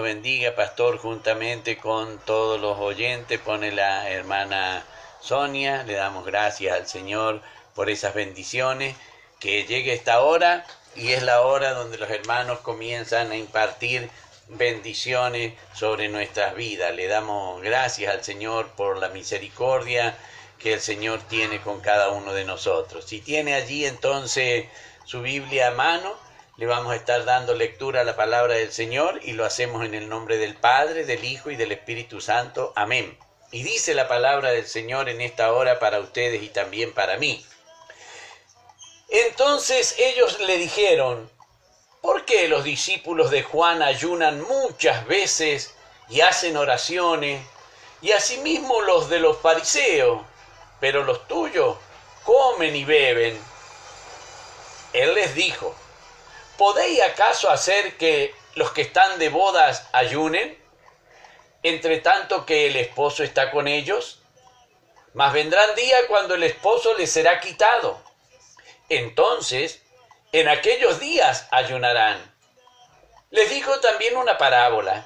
bendiga, pastor, juntamente con todos los oyentes. Pone la hermana Sonia. Le damos gracias al Señor por esas bendiciones. Que llegue esta hora y es la hora donde los hermanos comienzan a impartir bendiciones sobre nuestras vidas. Le damos gracias al Señor por la misericordia que el Señor tiene con cada uno de nosotros. Si tiene allí entonces su Biblia a mano, le vamos a estar dando lectura a la palabra del Señor y lo hacemos en el nombre del Padre, del Hijo y del Espíritu Santo. Amén. Y dice la palabra del Señor en esta hora para ustedes y también para mí. Entonces ellos le dijeron: ¿por qué los discípulos de Juan ayunan muchas veces y hacen oraciones, y asimismo los de los fariseos, pero los tuyos comen y beben? Él les dijo: ¿podéis acaso hacer que los que están de bodas ayunen, entre tanto que el esposo está con ellos? Mas vendrán días cuando el esposo les será quitado. Entonces, en aquellos días ayunarán. Les dijo también una parábola: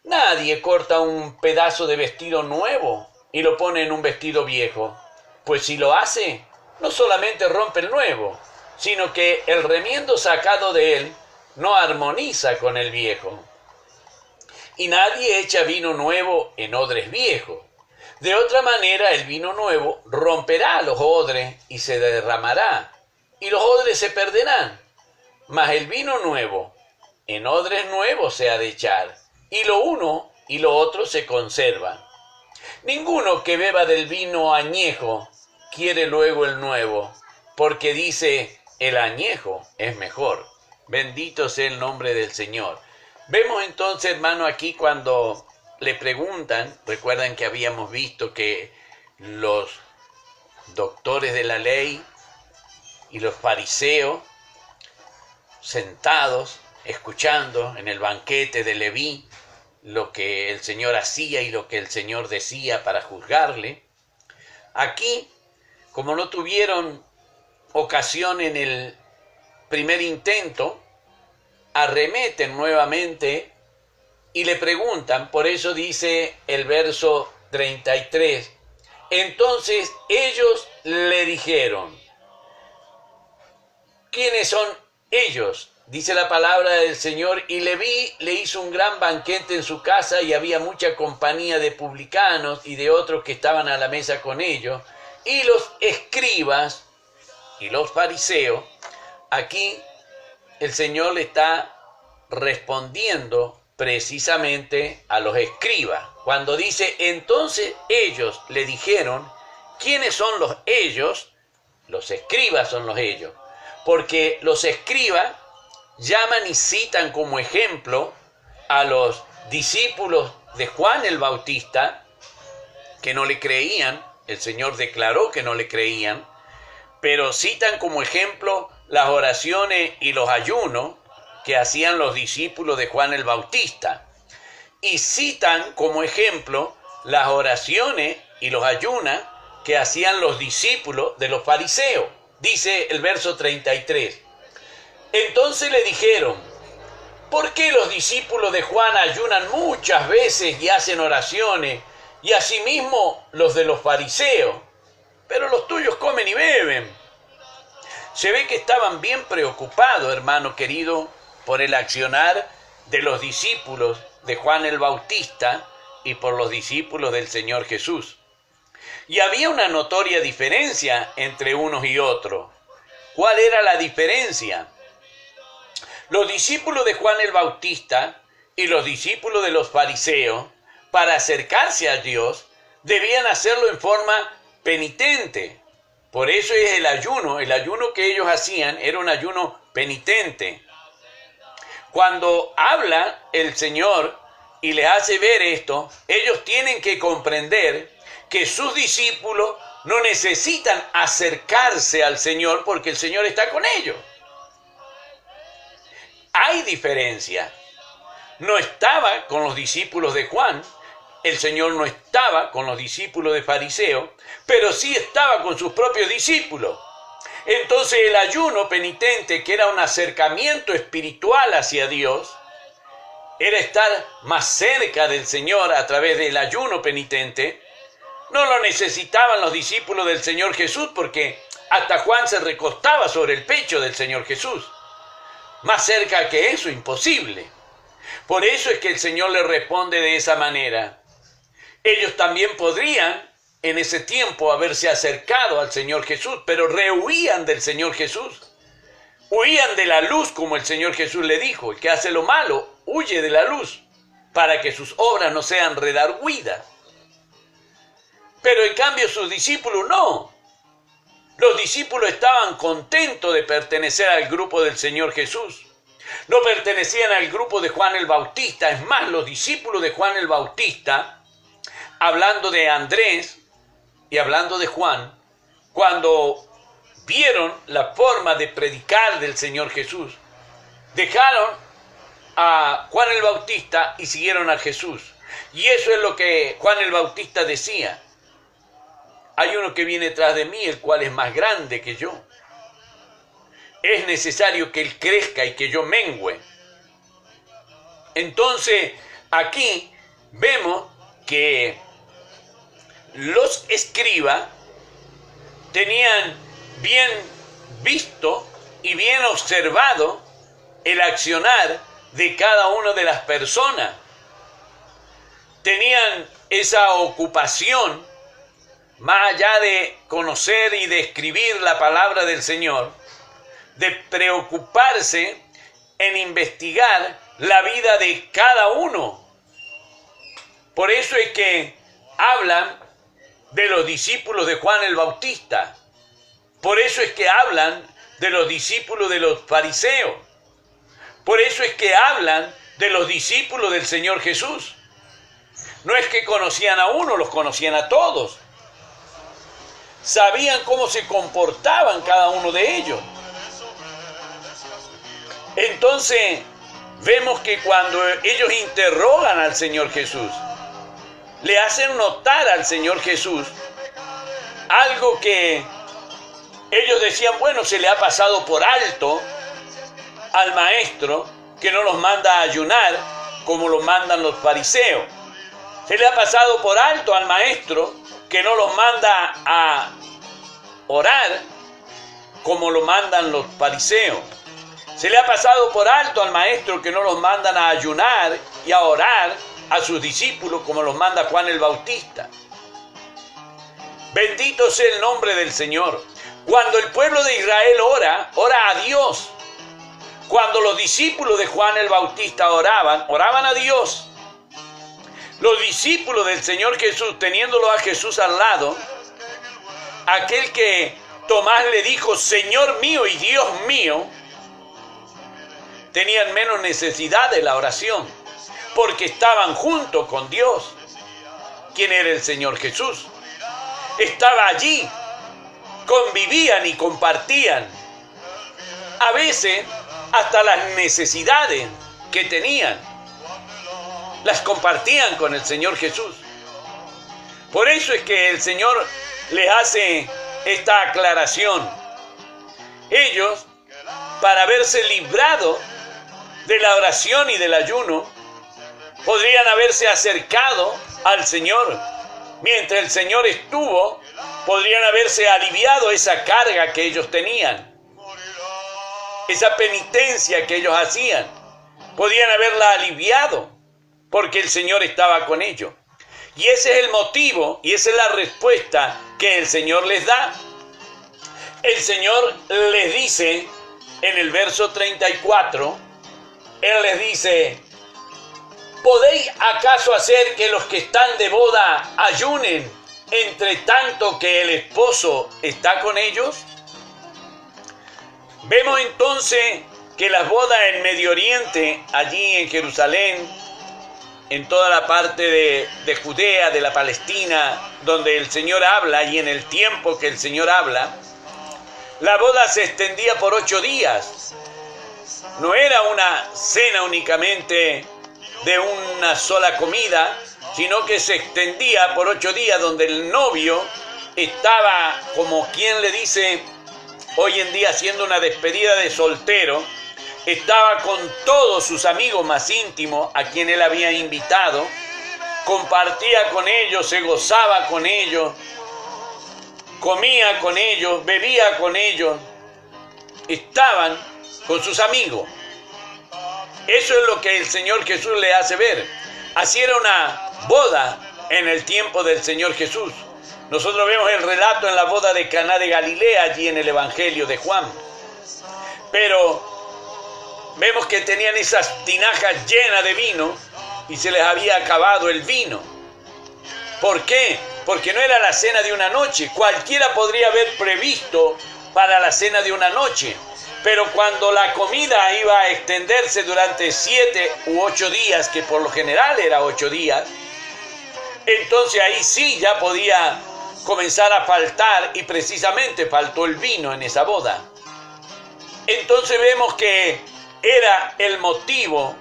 nadie corta un pedazo de vestido nuevo y lo pone en un vestido viejo, pues si lo hace, no solamente rompe el nuevo, sino que el remiendo sacado de él no armoniza con el viejo. Y nadie echa vino nuevo en odres viejos. De otra manera, el vino nuevo romperá los odres y se derramará, y los odres se perderán. Mas el vino nuevo en odres nuevos se ha de echar, y lo uno y lo otro se conservan. Ninguno que beba del vino añejo quiere luego el nuevo, porque dice: el añejo es mejor. Bendito sea el nombre del Señor. Vemos entonces, hermano, aquí cuando le preguntan, recuerdan que habíamos visto que los doctores de la ley y los fariseos, sentados, escuchando en el banquete de Leví lo que el Señor hacía y lo que el Señor decía para juzgarle. Aquí, como no tuvieron ocasión en el primer intento, arremeten nuevamente y le preguntan. Por eso dice el verso 33: entonces ellos le dijeron. ¿Quiénes son ellos? Dice la palabra del Señor: y Leví le hizo un gran banquete en su casa, y había mucha compañía de publicanos y de otros que estaban a la mesa con ellos, y los escribas y los fariseos. Aquí el Señor le está respondiendo precisamente a los escribas. Cuando dice: entonces ellos le dijeron, ¿quiénes son los ellos? Los escribas son los ellos. Porque los escribas llaman y citan como ejemplo a los discípulos de Juan el Bautista, que no le creían. El Señor declaró que no le creían, pero citan como ejemplo las oraciones y los ayunos que hacían los discípulos de Juan el Bautista. Y citan como ejemplo las oraciones y los ayunos que hacían los discípulos de los fariseos. Dice el verso 33. Entonces le dijeron: ¿por qué los discípulos de Juan ayunan muchas veces y hacen oraciones, y asimismo los de los fariseos, pero los tuyos comen y beben? Se ve que estaban bien preocupados, hermano querido, por el accionar de los discípulos de Juan el Bautista y por los discípulos del Señor Jesús. Y había una notoria diferencia entre unos y otros. ¿Cuál era la diferencia? Los discípulos de Juan el Bautista y los discípulos de los fariseos, para acercarse a Dios, debían hacerlo en forma penitente. Por eso es el ayuno que ellos hacían era un ayuno penitente. Cuando habla el Señor y les hace ver esto, ellos tienen que comprender que sus discípulos no necesitan acercarse al Señor porque el Señor está con ellos. Hay diferencia. No estaba con los discípulos de Juan, el Señor no estaba con los discípulos de Fariseo, pero sí estaba con sus propios discípulos. Entonces el ayuno penitente, que era un acercamiento espiritual hacia Dios, era estar más cerca del Señor a través del ayuno penitente, no lo necesitaban los discípulos del Señor Jesús, porque hasta Juan se recostaba sobre el pecho del Señor Jesús. Más cerca que eso, imposible. Por eso es que el Señor le responde de esa manera. Ellos también podrían en ese tiempo haberse acercado al Señor Jesús, pero rehuían del Señor Jesús. Huían de la luz, como el Señor Jesús le dijo. El que hace lo malo, huye de la luz, para que sus obras no sean redargüidas. Pero en cambio sus discípulos no. Los discípulos estaban contentos de pertenecer al grupo del Señor Jesús. No pertenecían al grupo de Juan el Bautista. Es más, los discípulos de Juan el Bautista, hablando de Andrés y hablando de Juan, cuando vieron la forma de predicar del Señor Jesús, dejaron a Juan el Bautista y siguieron a Jesús. Y eso es lo que Juan el Bautista decía. Hay uno que viene tras de mí, el cual es más grande que yo. Es necesario que él crezca y que yo mengüe. Entonces, aquí vemos que los escribas tenían bien visto y bien observado el accionar de cada una de las personas. Tenían esa ocupación, más allá de conocer y de escribir la palabra del Señor, de preocuparse en investigar la vida de cada uno. Por eso es que hablan de los discípulos de Juan el Bautista. Por eso es que hablan de los discípulos de los fariseos. Por eso es que hablan de los discípulos del Señor Jesús. No es que conocían a uno, los conocían a todos. Sabían cómo se comportaban cada uno de ellos. Entonces, vemos que cuando ellos interrogan al Señor Jesús, le hacen notar al Señor Jesús algo que ellos decían, bueno, se le ha pasado por alto al maestro que no los manda a ayunar como lo mandan los fariseos. Se le ha pasado por alto al maestro que no los manda a orar como lo mandan los fariseos. Se le ha pasado por alto al maestro que no los mandan a ayunar y a orar a sus discípulos como los manda Juan el Bautista. Bendito sea el nombre del Señor. Cuando el pueblo de Israel ora a Dios. Cuando los discípulos de Juan el Bautista oraban a Dios. Los discípulos del Señor Jesús, teniéndolo a Jesús al lado, aquel que Tomás le dijo, Señor mío y Dios mío, tenían menos necesidad de la oración, porque estaban junto con Dios. ¿Quién era el Señor Jesús? Estaba allí, convivían y compartían. A veces, hasta las necesidades que tenían, las compartían con el Señor Jesús. Por eso es que el Señor les hace esta aclaración. Ellos, para haberse librado de la oración y del ayuno, podrían haberse acercado al Señor. Mientras el Señor estuvo, podrían haberse aliviado esa carga que ellos tenían, esa penitencia que ellos hacían. Podían haberla aliviado porque el Señor estaba con ellos. Y ese es el motivo y esa es la respuesta que el Señor les da. El Señor les dice en el verso 34, Él les dice, ¿podéis acaso hacer que los que están de boda ayunen entre tanto que el esposo está con ellos? Vemos entonces que las bodas en Medio Oriente, allí en Jerusalén, en toda la parte de Judea, de la Palestina, donde el Señor habla y en el tiempo que el Señor habla, la boda se extendía por 8 días. No era una cena únicamente de una sola comida, sino que se extendía por 8 días, donde el novio estaba, como quien le dice hoy en día, haciendo una despedida de soltero, estaba con todos sus amigos más íntimos a quien él había invitado, compartía con ellos, se gozaba con ellos, comía con ellos, bebía con ellos, estaban con sus amigos. Eso es lo que el Señor Jesús le hace ver. Así era una boda en el tiempo del Señor Jesús. Nosotros vemos el relato en la boda de Caná de Galilea, allí en el Evangelio de Juan. Pero vemos que tenían esas tinajas llenas de vino y se les había acabado el vino. ¿Por qué? Porque no era la cena de una noche. Cualquiera podría haber previsto para la cena de una noche. Pero cuando la comida iba a extenderse durante 7 u 8 días, que por lo general era 8 días, entonces ahí sí ya podía comenzar a faltar, y precisamente faltó el vino en esa boda. Entonces vemos que era el motivo,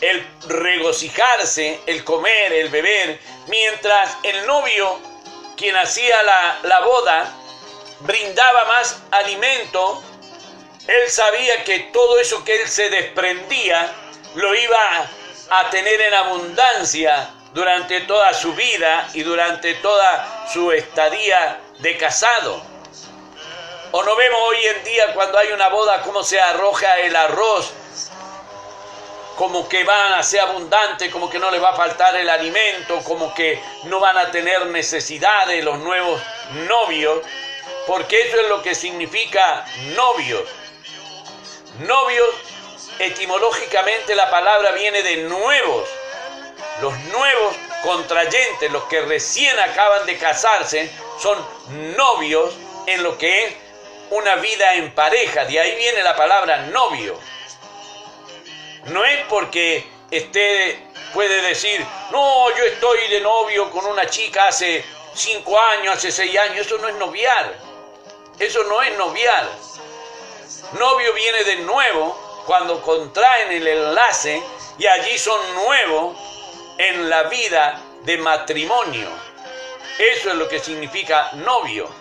el regocijarse, el comer, el beber, mientras el novio, quien hacía la boda, brindaba más alimento. Él sabía que todo eso que él se desprendía lo iba a tener en abundancia durante toda su vida y durante toda su estadía de casado. ¿O no vemos hoy en día cuando hay una boda cómo se arroja el arroz? Como que van a ser abundantes, como que no les va a faltar el alimento, como que no van a tener necesidades los nuevos novios, porque eso es lo que significa novios. Novios, etimológicamente la palabra viene de nuevos. Los nuevos contrayentes, los que recién acaban de casarse, son novios en lo que es una vida en pareja. De ahí viene la palabra novio. No es porque puede decir, no, yo estoy de novio con una chica hace 5 años, hace 6 años. Eso no es noviar. Eso no es noviar. Novio viene de nuevo cuando contraen el enlace y allí son nuevos en la vida de matrimonio. Eso es lo que significa novio.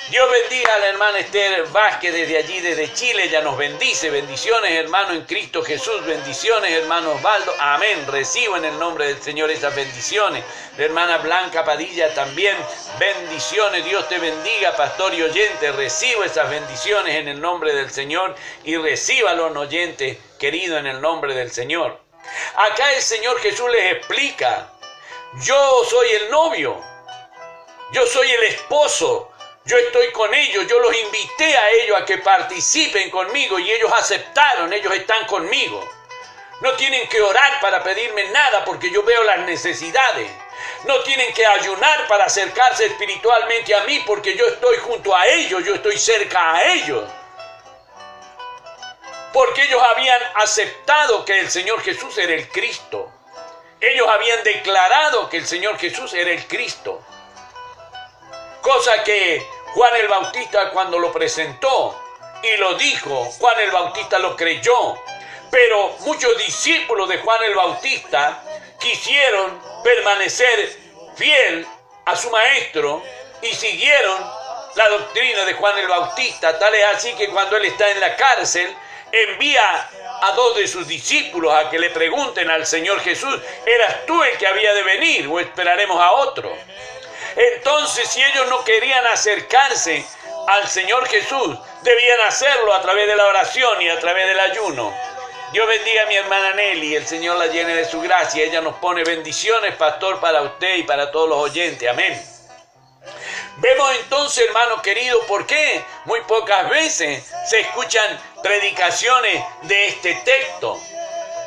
Dios bendiga a la hermana Esther Vázquez desde allí, desde Chile. Ella nos bendice. Bendiciones, hermano, en Cristo Jesús. Bendiciones, hermano Osvaldo. Amén. Recibo en el nombre del Señor esas bendiciones. La hermana Blanca Padilla también. Bendiciones. Dios te bendiga, pastor y oyente. Recibo esas bendiciones en el nombre del Señor. Y recíbalo, oyente querido, en el nombre del Señor. Acá el Señor Jesús les explica. Yo soy el novio. Yo soy el esposo. Yo estoy con ellos, yo los invité a ellos a que participen conmigo y ellos aceptaron, ellos están conmigo. No tienen que orar para pedirme nada porque yo veo las necesidades. No tienen que ayunar para acercarse espiritualmente a mí porque yo estoy junto a ellos, yo estoy cerca a ellos. Porque ellos habían aceptado que el Señor Jesús era el Cristo. Ellos habían declarado que el Señor Jesús era el Cristo. Cosa que Juan el Bautista, cuando lo presentó y lo dijo, Juan el Bautista lo creyó. Pero muchos discípulos de Juan el Bautista quisieron permanecer fiel a su maestro y siguieron la doctrina de Juan el Bautista. Tal es así que cuando él está en la cárcel, envía a 2 de sus discípulos a que le pregunten al Señor Jesús, ¿eras tú el que había de venir o esperaremos a otro? Entonces, si ellos no querían acercarse al Señor Jesús, debían hacerlo a través de la oración y a través del ayuno. Dios bendiga a mi hermana Nelly, el Señor la llene de su gracia. Ella nos pone bendiciones, pastor, para usted y para todos los oyentes. Amén. Vemos entonces, hermano querido, por qué muy pocas veces se escuchan predicaciones de este texto.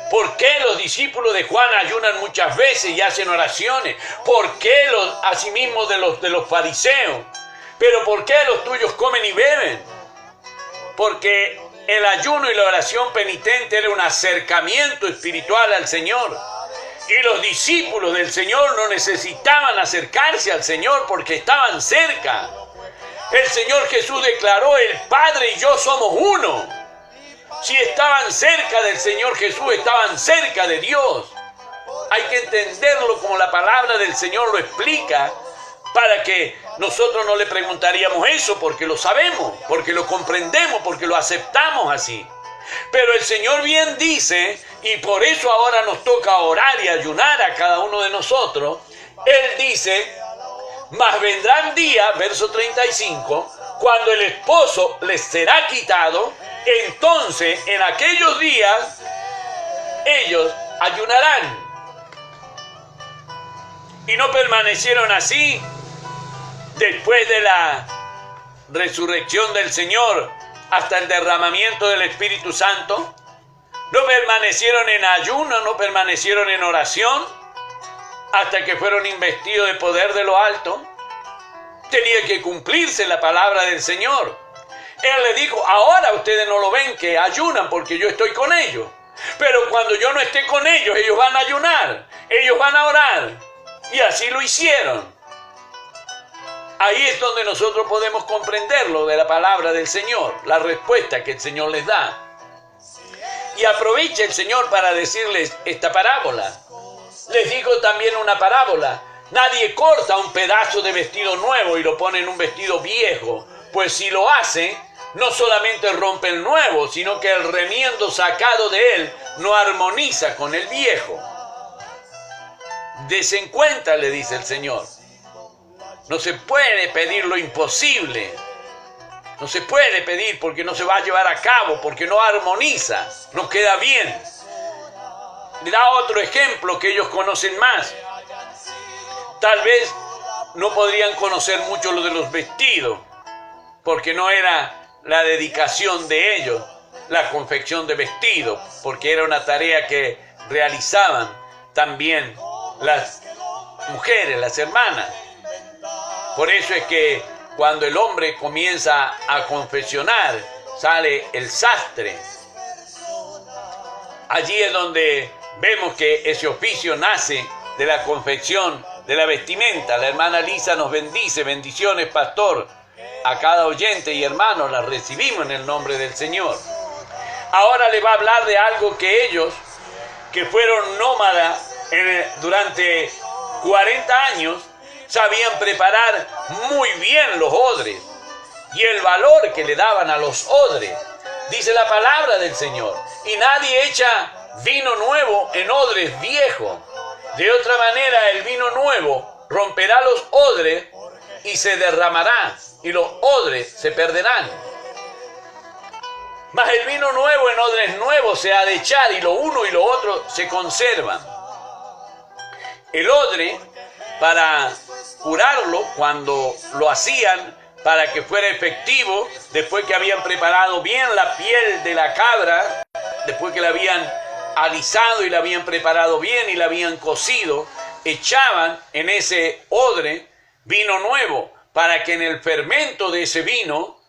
¿Por qué los discípulos de Juan ayunan muchas veces y hacen oraciones? ¿Por qué asimismo de los fariseos? ¿Pero por qué los tuyos comen y beben? Porque el ayuno y la oración penitente era un acercamiento espiritual al Señor. Y los discípulos del Señor no necesitaban acercarse al Señor porque estaban cerca. El Señor Jesús declaró, el Padre y yo somos uno. Si estaban cerca del Señor Jesús, estaban cerca de Dios. Hay que entenderlo como la palabra del Señor lo explica, para que nosotros no le preguntaríamos eso, porque lo sabemos, porque lo comprendemos, porque lo aceptamos así. Pero el Señor bien dice, y por eso ahora nos toca orar y ayunar a cada uno de nosotros. Él dice, mas vendrán días, verso 35, cuando el esposo les será quitado, entonces en aquellos días ellos ayunarán. Y no permanecieron así después de la resurrección del Señor hasta el derramamiento del Espíritu Santo. No permanecieron en ayuno, no permanecieron en oración hasta que fueron investidos de poder de lo alto. Tenía que cumplirse la palabra del Señor. Él le dijo, ahora ustedes no lo ven que ayunan porque yo estoy con ellos. Pero cuando yo no esté con ellos, ellos van a ayunar, ellos van a orar. Y así lo hicieron. Ahí es donde nosotros podemos comprenderlo de la palabra del Señor, la respuesta que el Señor les da. Y aprovecha el Señor para decirles esta parábola. Les digo también una parábola. Nadie corta un pedazo de vestido nuevo y lo pone en un vestido viejo, pues si lo hace, no solamente rompe el nuevo, sino que el remiendo sacado de él no armoniza con el viejo. Desen cuenta, le dice el Señor. No se puede pedir lo imposible. No se puede pedir porque no se va a llevar a cabo, porque no armoniza, no queda bien. Le da otro ejemplo que ellos conocen más. Tal vez no podrían conocer mucho lo de los vestidos, porque no era la dedicación de ellos, la confección de vestidos, porque era una tarea que realizaban también las mujeres, las hermanas. Por eso es que cuando el hombre comienza a confeccionar, sale el sastre. Allí es donde vemos que ese oficio nace de la confección de la vestimenta. La hermana Lisa nos bendice. Bendiciones, pastor. A cada oyente y hermano las recibimos en el nombre del Señor. Ahora le va a hablar de algo que ellos, que fueron nómadas durante 40 años, sabían preparar muy bien los odres y el valor que le daban a los odres. Dice la palabra del Señor, y nadie echa vino nuevo en odres viejos. De otra manera, el vino nuevo romperá los odres y se derramará, y los odres se perderán. Mas el vino nuevo en odres nuevos se ha de echar, y lo uno y lo otro se conservan. El odre, para curarlo, cuando lo hacían, para que fuera efectivo, después que habían preparado bien la piel de la cabra, después que la habían alisado y la habían preparado bien y la habían cocido, echaban en ese odre vino nuevo, para que en el fermento de ese vino,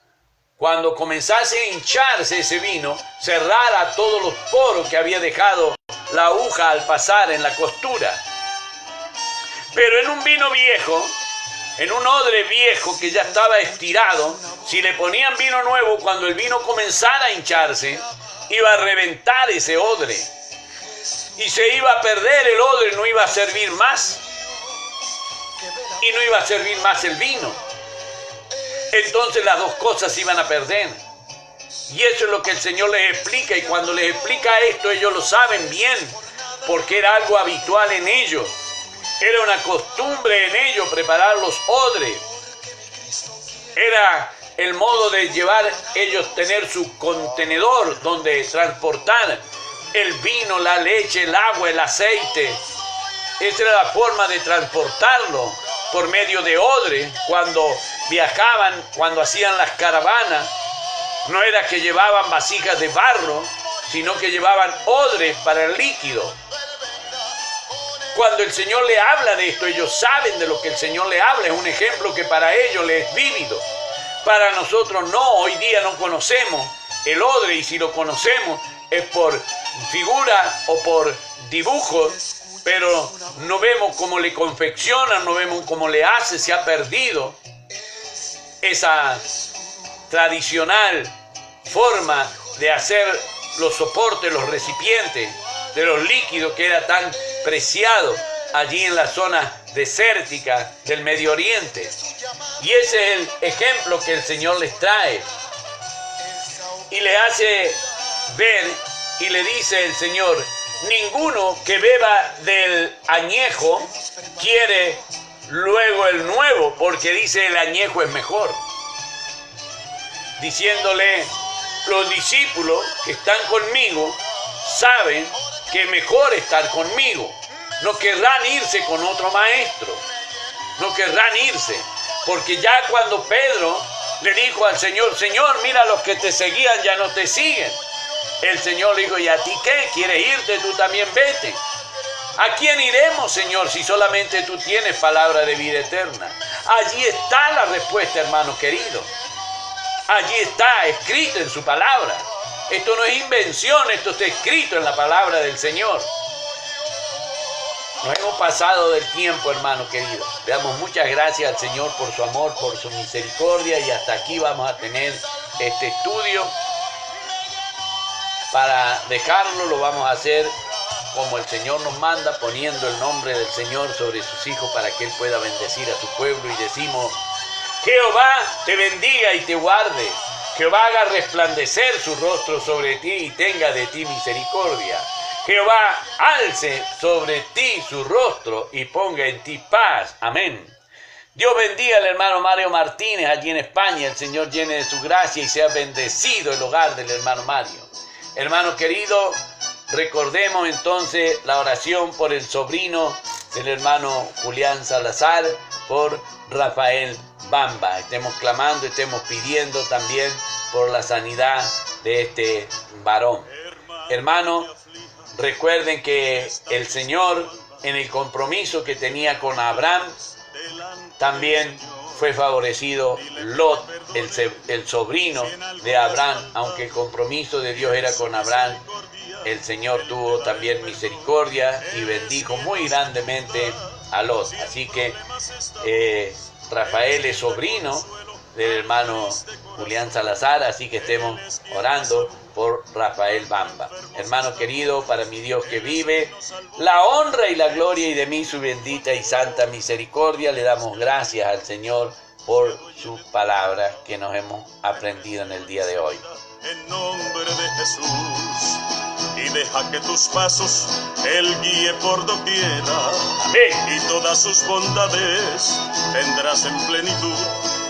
cuando comenzase a hincharse ese vino, cerrara todos los poros que había dejado la aguja al pasar en la costura. Pero en un vino viejo, en un odre viejo que ya estaba estirado, si le ponían vino nuevo, cuando el vino comenzara a hincharse, iba a reventar ese odre. Y se iba a perder el odre, no iba a servir más. Y no iba a servir más el vino. Entonces las dos cosas se iban a perder. Y eso es lo que el Señor les explica. Y cuando les explica esto, ellos lo saben bien, porque era algo habitual en ellos. Era una costumbre en ellos preparar los odres. Era el modo de llevar ellos, tener su contenedor donde transportar el vino, la leche, el agua, el aceite. Esa era la forma de transportarlo, por medio de odres. Cuando viajaban, cuando hacían las caravanas, no era que llevaban vasijas de barro, sino que llevaban odres para el líquido. Cuando el Señor le habla de esto, ellos saben de lo que el Señor le habla. Es un ejemplo que para ellos les es vívido. Para nosotros no, hoy día no conocemos el odre, y si lo conocemos es por figura o por dibujos, pero no vemos cómo le confeccionan, no vemos cómo le hace. Se ha perdido esa tradicional forma de hacer los soportes, los recipientes de los líquidos, que era tan preciado allí en la zona desértica del Medio Oriente. Y ese es el ejemplo que el Señor les trae. Y les hace ver y le dice el Señor, ninguno que beba del añejo quiere luego el nuevo, porque dice el añejo es mejor. Diciéndole, los discípulos que están conmigo saben que es mejor estar conmigo. No querrán irse con otro maestro. No querrán irse. Porque ya cuando Pedro le dijo al Señor, Señor, mira, los que te seguían ya no te siguen. El Señor le dijo, ¿y a ti qué? ¿Quieres irte? Tú también vete. ¿A quién iremos, Señor, si solamente tú tienes palabra de vida eterna? Allí está la respuesta, hermano querido. Allí está escrito en su palabra. Esto no es invención, esto está escrito en la palabra del Señor. Nos hemos pasado del tiempo, hermano querido. Le damos muchas gracias al Señor por su amor, por su misericordia, y hasta aquí vamos a tener este estudio. Para dejarlo lo vamos a hacer como el Señor nos manda, poniendo el nombre del Señor sobre sus hijos para que Él pueda bendecir a su pueblo, y decimos, Jehová te bendiga y te guarde. Jehová haga resplandecer su rostro sobre ti y tenga de ti misericordia. Jehová alce sobre ti su rostro y ponga en ti paz. Amén. Dios bendiga al hermano Mario Martínez allí en España. El Señor llene de su gracia y sea bendecido el hogar del hermano Mario. Hermano querido, recordemos entonces la oración por el sobrino del hermano Julián Salazar, por Rafael Bamba. Estemos clamando, estemos pidiendo también por la sanidad de este varón. Hermano, recuerden que el Señor, en el compromiso que tenía con Abraham, también fue favorecido Lot, el sobrino de Abraham. Aunque el compromiso de Dios era con Abraham, el Señor tuvo también misericordia y bendijo muy grandemente a Lot. Así que Rafael es sobrino del hermano Julián Salazar, así que estemos orando por Rafael Bamba. Hermano querido, para mi Dios que vive, la honra y la gloria, y de mí su bendita y santa misericordia, le damos gracias al Señor por su palabra que nos hemos aprendido en el día de hoy. En nombre de Jesús, y deja que tus pasos Él guíe por doquiera. Amén. Y todas sus bondades tendrás en plenitud.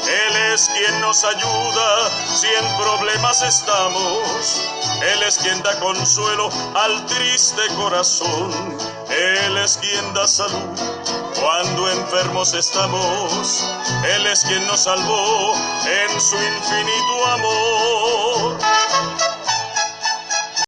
Él es quien nos ayuda si en problemas estamos. Él es quien da consuelo al triste corazón. Él es quien da salud cuando enfermos estamos. Él es quien nos salvó en su infinito amor.